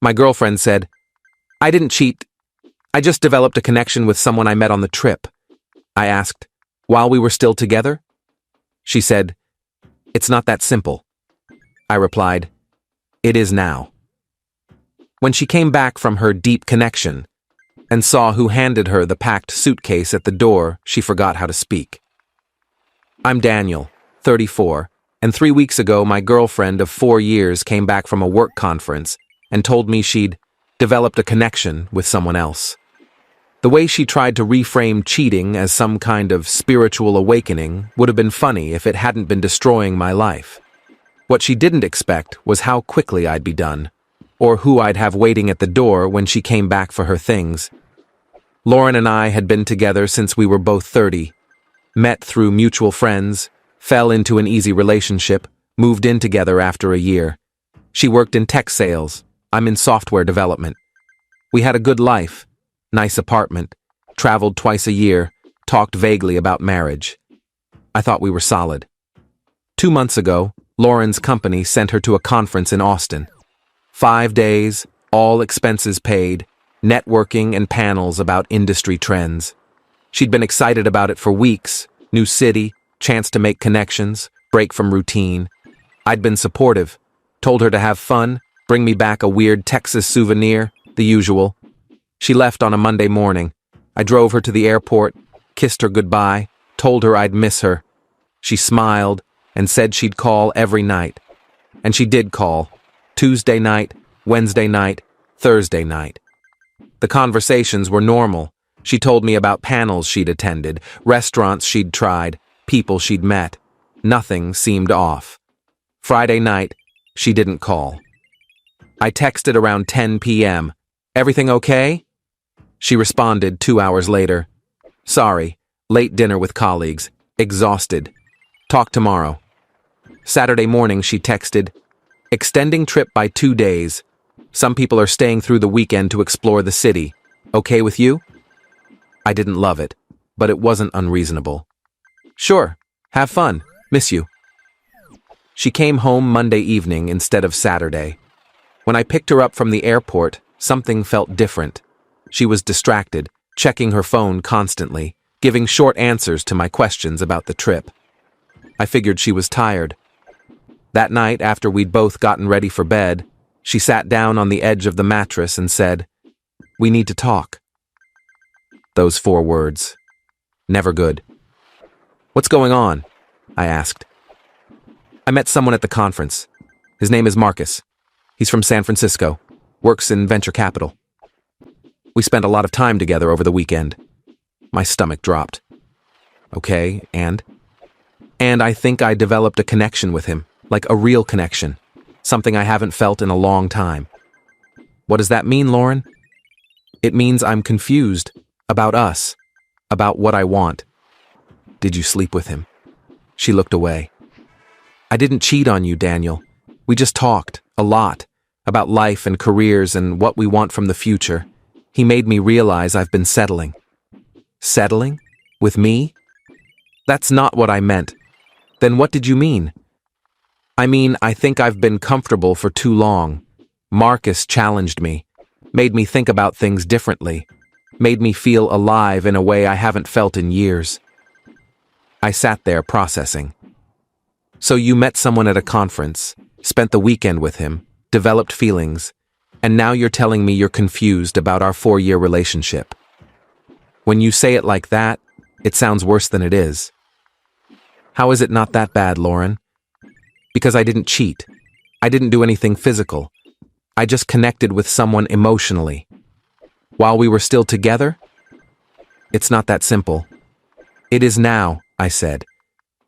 My girlfriend said, "I didn't cheat. I just developed a connection with someone I met on the trip." I asked, "While we were still together?" She said, "It's not that simple." I replied, "It is now." When she came back from her deep connection and saw who handed her the packed suitcase at the door, she forgot how to speak. I'm Daniel, 34, and 3 weeks ago my girlfriend of 4 years came back from a work conference and told me she'd developed a connection with someone else. The way she tried to reframe cheating as some kind of spiritual awakening would have been funny if it hadn't been destroying my life. What she didn't expect was how quickly I'd be done, or who I'd have waiting at the door when she came back for her things. Lauren and I had been together since we were both 30, met through mutual friends, fell into an easy relationship, moved in together after a year. She worked in tech sales, I'm in software development. We had a good life, nice apartment, traveled twice a year, talked vaguely about marriage. I thought we were solid. 2 months ago, Lauren's company sent her to a conference in Austin. 5 days, all expenses paid, networking and panels about industry trends. She'd been excited about it for weeks, new city, chance to make connections, break from routine. I'd been supportive, told her to have fun, bring me back a weird Texas souvenir, the usual. She left on a Monday morning. I drove her to the airport, kissed her goodbye, told her I'd miss her. She smiled and said she'd call every night. And she did call. Tuesday night, Wednesday night, Thursday night. The conversations were normal. She told me about panels she'd attended, restaurants she'd tried, people she'd met. Nothing seemed off. Friday night, she didn't call. I texted around 10 p.m. "Everything okay?" She responded 2 hours later. "Sorry, late dinner with colleagues, exhausted. Talk tomorrow." Saturday morning she texted, "Extending trip by 2 days. Some people are staying through the weekend to explore the city. Okay with you?" I didn't love it, but it wasn't unreasonable. "Sure, have fun, miss you." She came home Monday evening instead of Saturday. When I picked her up from the airport, something felt different. She was distracted, checking her phone constantly, giving short answers to my questions about the trip. I figured she was tired. That night, after we'd both gotten ready for bed, she sat down on the edge of the mattress and said, "We need to talk." Those 4 words. Never good. "What's going on?" I asked. "I met someone at the conference. His name is Marcus. He's from San Francisco, works in venture capital. We spent a lot of time together over the weekend." My stomach dropped. "Okay, and?" "And I think I developed a connection with him, like a real connection, something I haven't felt in a long time." "What does that mean, Lauren?" "It means I'm confused about us, about what I want." "Did you sleep with him?" She looked away. "I didn't cheat on you, Daniel. We just talked, a lot, about life and careers and what we want from the future. He made me realize I've been settling." "Settling? With me?" "That's not what I meant." "Then what did you mean?" "I mean, I think I've been comfortable for too long. Marcus challenged me, made me think about things differently, made me feel alive in a way I haven't felt in years." I sat there processing. "So you met someone at a conference, spent the weekend with him, developed feelings, and now you're telling me you're confused about our 4-year relationship. When you say it like that, it sounds worse than it is." "How is it not that bad, Lauren?" "Because I didn't cheat. I didn't do anything physical. I just connected with someone emotionally. While we were still together? It's not that simple." "It is now," I said.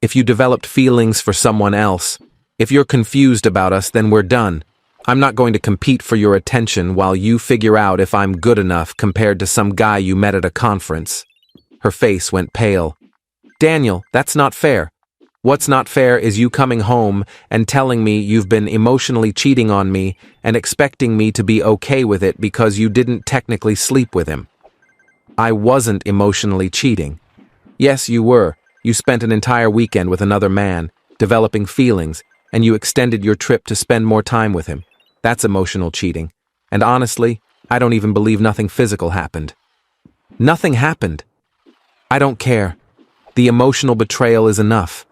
"If you developed feelings for someone else, if you're confused about us, then we're done. I'm not going to compete for your attention while you figure out if I'm good enough compared to some guy you met at a conference." Her face went pale. "Daniel, that's not fair. What's not fair is you coming home and telling me you've been emotionally cheating on me and expecting me to be okay with it because you didn't technically sleep with him." "I wasn't emotionally cheating." "Yes, you were. You spent an entire weekend with another man, developing feelings, and you extended your trip to spend more time with him. That's emotional cheating. And honestly, I don't even believe nothing physical happened. Nothing happened. I don't care. The emotional betrayal is enough.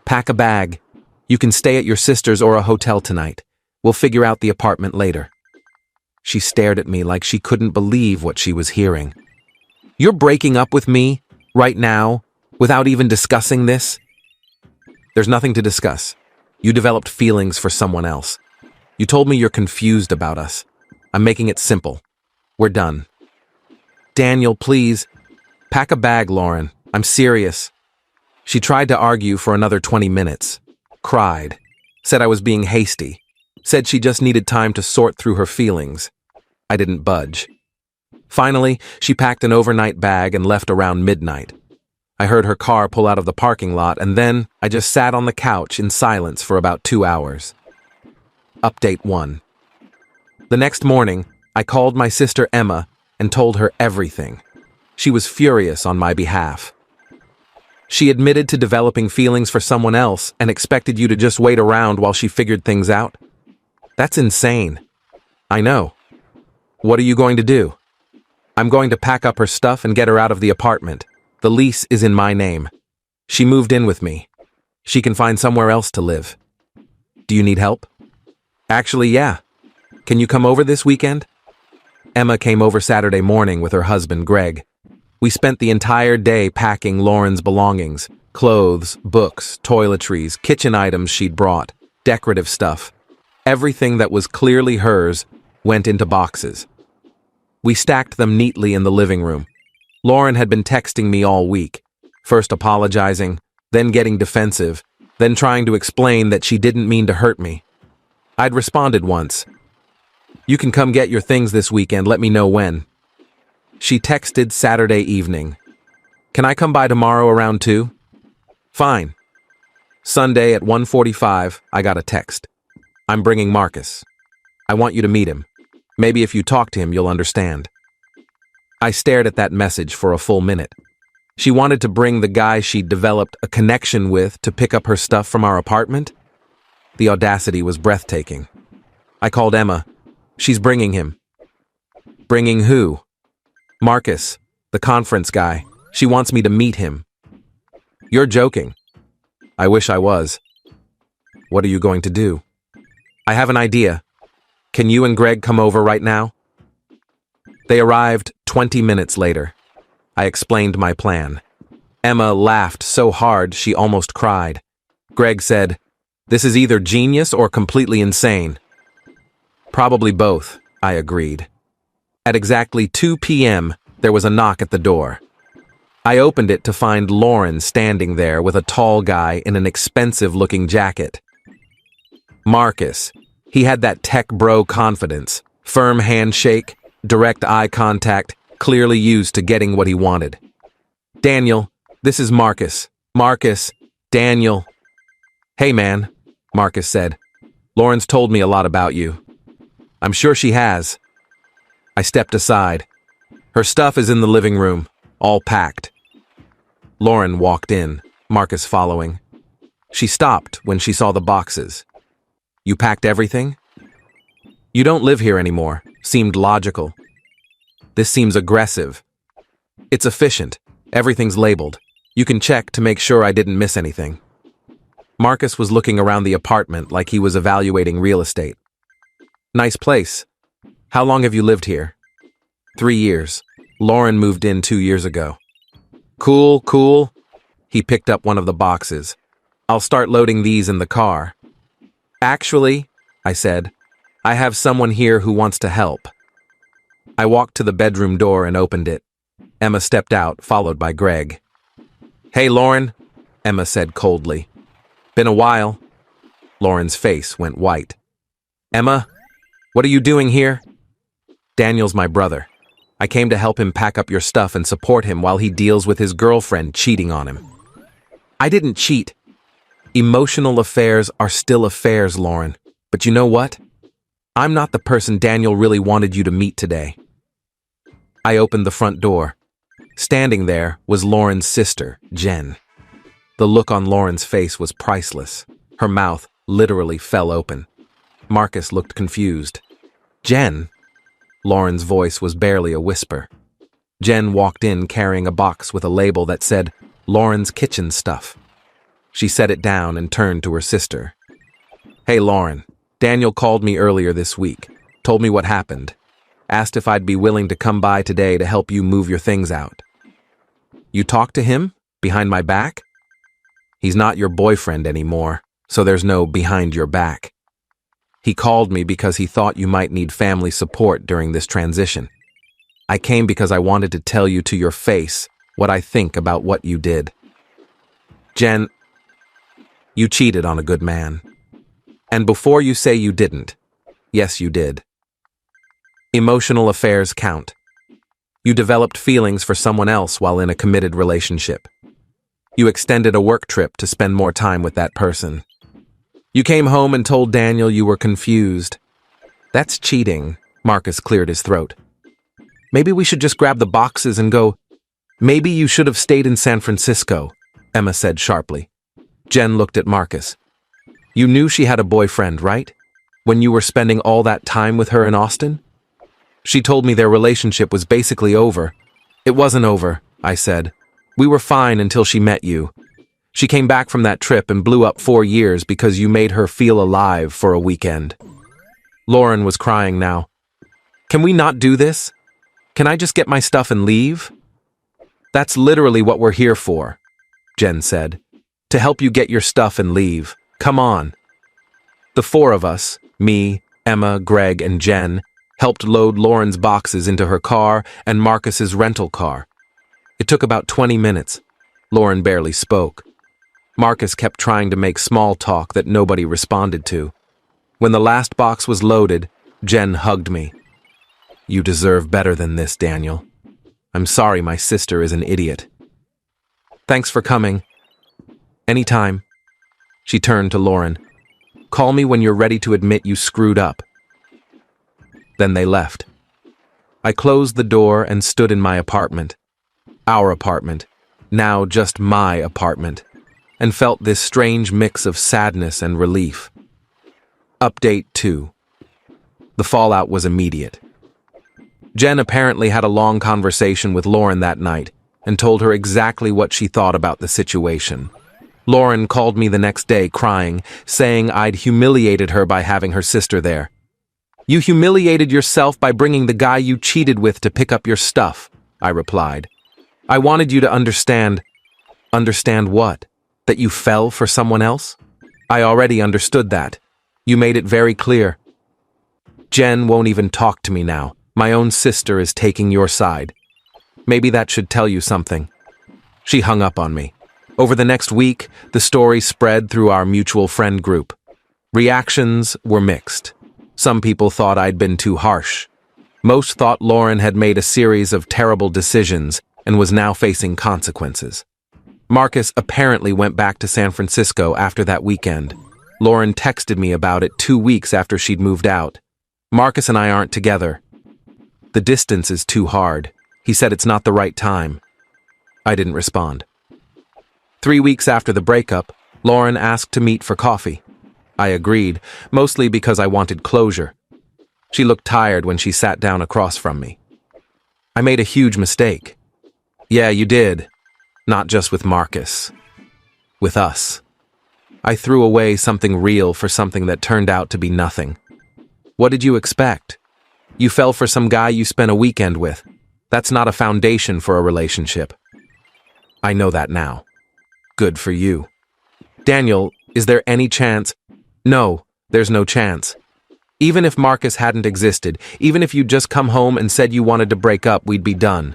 Pack a bag. You can stay at your sister's or a hotel tonight. We'll figure out the apartment later. She stared at me like she couldn't believe what she was hearing. You're breaking up with me, right now, without even discussing this? There's nothing to discuss. You developed feelings for someone else. You told me you're confused about us. I'm making it simple. We're done. Daniel, please. Pack a bag, Lauren. I'm serious. She tried to argue for another 20 minutes. Cried. Said I was being hasty. Said she just needed time to sort through her feelings. I didn't budge. Finally, she packed an overnight bag and left around midnight. I heard her car pull out of the parking lot, and then I just sat on the couch in silence for about 2 hours. Update 1. The next morning, I called my sister Emma and told her everything. She was furious on my behalf. She admitted to developing feelings for someone else and expected you to just wait around while she figured things out. That's insane. I know. What are you going to do? I'm going to pack up her stuff and get her out of the apartment. The lease is in my name. She moved in with me. She can find somewhere else to live. Do you need help? Actually, yeah. Can you come over this weekend? Emma came over Saturday morning with her husband, Greg. We spent the entire day packing Lauren's belongings, clothes, books, toiletries, kitchen items she'd brought, decorative stuff. Everything that was clearly hers went into boxes. We stacked them neatly in the living room. Lauren had been texting me all week, first apologizing, then getting defensive, then trying to explain that she didn't mean to hurt me. I'd responded once. You can come get your things this weekend, let me know when. She texted Saturday evening. Can I come by tomorrow around 2? Fine. Sunday at 1:45, I got a text. I'm bringing Marcus. I want you to meet him. Maybe if you talk to him, you'll understand. I stared at that message for a full minute. She wanted to bring the guy she'd developed a connection with to pick up her stuff from our apartment? The audacity was breathtaking. I called Emma. She's bringing him. Bringing who? Marcus, the conference guy. She wants me to meet him. You're joking. I wish I was. What are you going to do? I have an idea. Can you and Greg come over right now? They arrived 20 minutes later. I explained my plan. Emma laughed so hard she almost cried. Greg said, "This is either genius or completely insane." Probably both, I agreed. At exactly 2 p.m., there was a knock at the door. I opened it to find Lauren standing there with a tall guy in an expensive-looking jacket. Marcus. He had that tech bro confidence, firm handshake, direct eye contact, clearly used to getting what he wanted. Daniel, this is Marcus. Marcus, Daniel. Hey man, Marcus said. Lauren's told me a lot about you. I'm sure she has. I stepped aside. Her stuff is in the living room, all packed. Lauren walked in, Marcus following. She stopped when she saw the boxes. You packed everything? You don't live here anymore. Seemed logical. This seems aggressive. It's efficient. Everything's labeled. You can check to make sure I didn't miss anything. Marcus was looking around the apartment like he was evaluating real estate. Nice place. How long have you lived here? 3 years. Lauren moved in 2 years ago. Cool, cool. He picked up one of the boxes. I'll start loading these in the car. Actually, I said, I have someone here who wants to help. I walked to the bedroom door and opened it. Emma stepped out, followed by Greg. Hey, Lauren, Emma said coldly. Been a while. Lauren's face went white. Emma, what are you doing here? Daniel's my brother. I came to help him pack up your stuff and support him while he deals with his girlfriend cheating on him. I didn't cheat. Emotional affairs are still affairs, Lauren. But you know what? I'm not the person Daniel really wanted you to meet today. I opened the front door. Standing there was Lauren's sister, Jen. The look on Lauren's face was priceless. Her mouth literally fell open. Marcus looked confused. Jen? Lauren's voice was barely a whisper. Jen walked in carrying a box with a label that said, Lauren's kitchen stuff. She set it down and turned to her sister. Hey, Lauren, Daniel called me earlier this week, told me what happened, asked if I'd be willing to come by today to help you move your things out. You talked to him? Behind my back? He's not your boyfriend anymore, so there's no behind your back. He called me because he thought you might need family support during this transition. I came because I wanted to tell you to your face what I think about what you did. Jen, you cheated on a good man. And before you say you didn't, yes, you did. Emotional affairs count. You developed feelings for someone else while in a committed relationship. You extended a work trip to spend more time with that person. You came home and told Daniel you were confused. That's cheating, Marcus cleared his throat. Maybe we should just grab the boxes and go. Maybe you should have stayed in San Francisco, Emma said sharply. Jen looked at Marcus. You knew she had a boyfriend, right? When you were spending all that time with her in Austin? She told me their relationship was basically over. It wasn't over, I said. We were fine until she met you. She came back from that trip and blew up 4 years because you made her feel alive for a weekend. Lauren was crying now. Can we not do this? Can I just get my stuff and leave? That's literally what we're here for, Jen said. To help you get your stuff and leave. Come on. The 4 of us, me, Emma, Greg, and Jen, helped load Lauren's boxes into her car and Marcus's rental car. It took about 20 minutes. Lauren barely spoke. Marcus kept trying to make small talk that nobody responded to. When the last box was loaded, Jen hugged me. You deserve better than this, Daniel. I'm sorry my sister is an idiot. Thanks for coming. Anytime. She turned to Lauren. Call me when you're ready to admit you screwed up. Then they left. I closed the door and stood in my apartment. Our apartment, now just my apartment, and felt this strange mix of sadness and relief. Update 2. The fallout was immediate. Jen apparently had a long conversation with Lauren that night and told her exactly what she thought about the situation. Lauren called me the next day crying, saying I'd humiliated her by having her sister there. You humiliated yourself by bringing the guy you cheated with to pick up your stuff, I replied. I wanted you to understand. Understand what? That you fell for someone else? I already understood that. You made it very clear. Jen won't even talk to me now. My own sister is taking your side. Maybe that should tell you something. She hung up on me. Over the next week, the story spread through our mutual friend group. Reactions were mixed. Some people thought I'd been too harsh. Most thought Lauren had made a series of terrible decisions and was now facing consequences. Marcus apparently went back to San Francisco after that weekend. Lauren texted me about it 2 weeks after she'd moved out. Marcus and I aren't together. The distance is too hard. He said it's not the right time. I didn't respond. 3 weeks after the breakup, Lauren asked to meet for coffee. I agreed, mostly because I wanted closure. She looked tired when she sat down across from me. I made a huge mistake. Yeah, you did. Not just with Marcus. With us. I threw away something real for something that turned out to be nothing. What did you expect? You fell for some guy you spent a weekend with. That's not a foundation for a relationship. I know that now. Good for you. Daniel, is there any chance? No, there's no chance. Even if Marcus hadn't existed, even if you'd just come home and said you wanted to break up, we'd be done.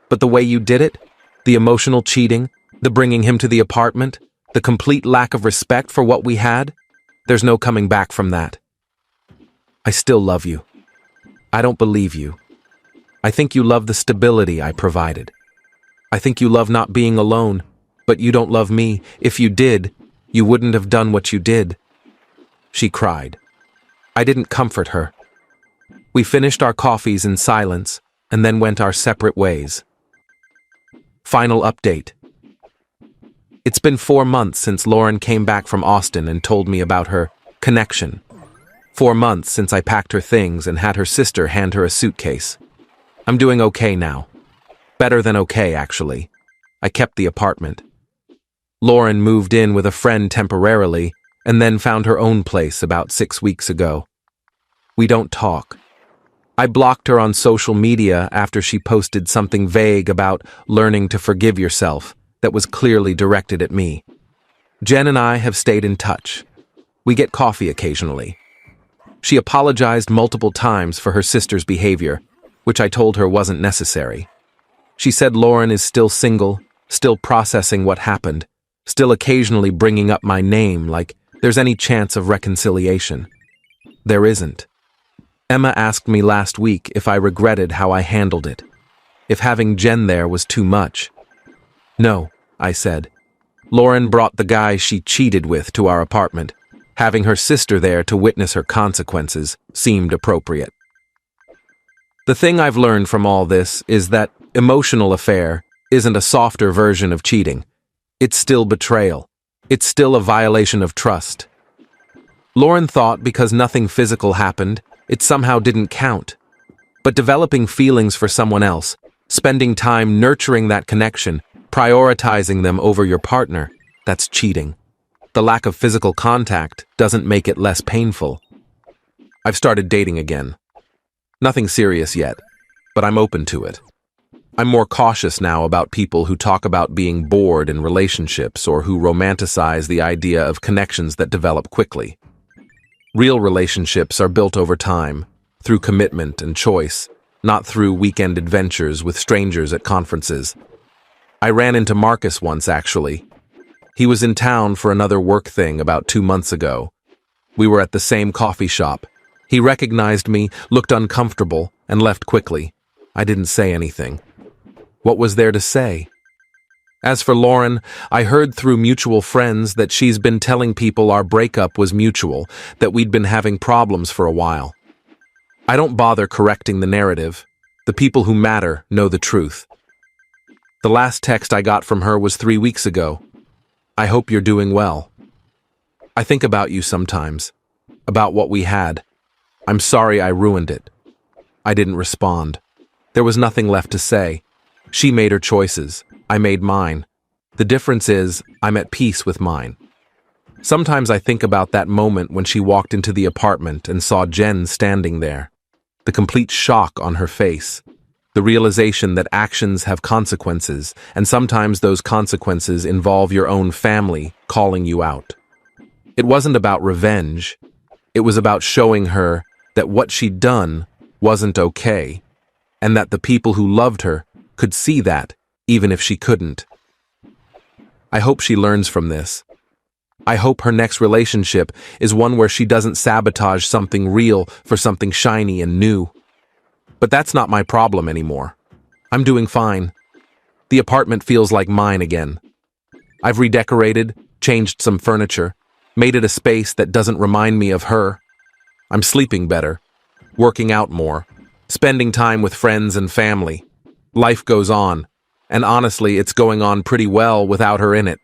But the way you did it, the emotional cheating, the bringing him to the apartment, the complete lack of respect for what we had, there's no coming back from that. I still love you. I don't believe you. I think you love the stability I provided. I think you love not being alone, but you don't love me. If you did, you wouldn't have done what you did. She cried. I didn't comfort her. We finished our coffees in silence and then went our separate ways. Final update. It's been 4 months since Lauren came back from Austin and told me about her connection. 4 months since I packed her things and had her sister hand her a suitcase. I'm doing okay now. Better than okay, actually. I kept the apartment. Lauren moved in with a friend temporarily and then found her own place about 6 weeks ago. We don't talk. I blocked her on social media after she posted something vague about learning to forgive yourself that was clearly directed at me. Jen and I have stayed in touch. We get coffee occasionally. She apologized multiple times for her sister's behavior, which I told her wasn't necessary. She said Lauren is still single, still processing what happened, still occasionally bringing up my name like there's any chance of reconciliation. There isn't. Emma asked me last week if I regretted how I handled it, if having Jen there was too much. No, I said. Lauren brought the guy she cheated with to our apartment. Having her sister there to witness her consequences seemed appropriate. The thing I've learned from all this is that emotional affair isn't a softer version of cheating. It's still betrayal. It's still a violation of trust. Lauren thought because nothing physical happened, it somehow didn't count. But developing feelings for someone else, spending time nurturing that connection, prioritizing them over your partner, that's cheating. The lack of physical contact doesn't make it less painful. I've started dating again. Nothing serious yet, but I'm open to it. I'm more cautious now about people who talk about being bored in relationships or who romanticize the idea of connections that develop quickly. Real relationships are built over time, through commitment and choice, not through weekend adventures with strangers at conferences. I ran into Marcus once, actually. He was in town for another work thing about 2 months ago. We were at the same coffee shop. He recognized me, looked uncomfortable, and left quickly. I didn't say anything. What was there to say? As for Lauren, I heard through mutual friends that she's been telling people our breakup was mutual, that we'd been having problems for a while. I don't bother correcting the narrative. The people who matter know the truth. The last text I got from her was 3 weeks ago. I hope you're doing well. I think about you sometimes, about what we had. I'm sorry I ruined it. I didn't respond. There was nothing left to say. She made her choices. I made mine. The difference is, I'm at peace with mine. Sometimes I think about that moment when she walked into the apartment and saw Jen standing there. The complete shock on her face. The realization that actions have consequences, and sometimes those consequences involve your own family calling you out. It wasn't about revenge. It was about showing her that what she'd done wasn't okay, and that the people who loved her could see that, even if she couldn't. I hope she learns from this. I hope her next relationship is one where she doesn't sabotage something real for something shiny and new. But that's not my problem anymore. I'm doing fine. The apartment feels like mine again. I've redecorated, changed some furniture, made it a space that doesn't remind me of her. I'm sleeping better, working out more, spending time with friends and family. Life goes on, and honestly, it's going on pretty well without her in it.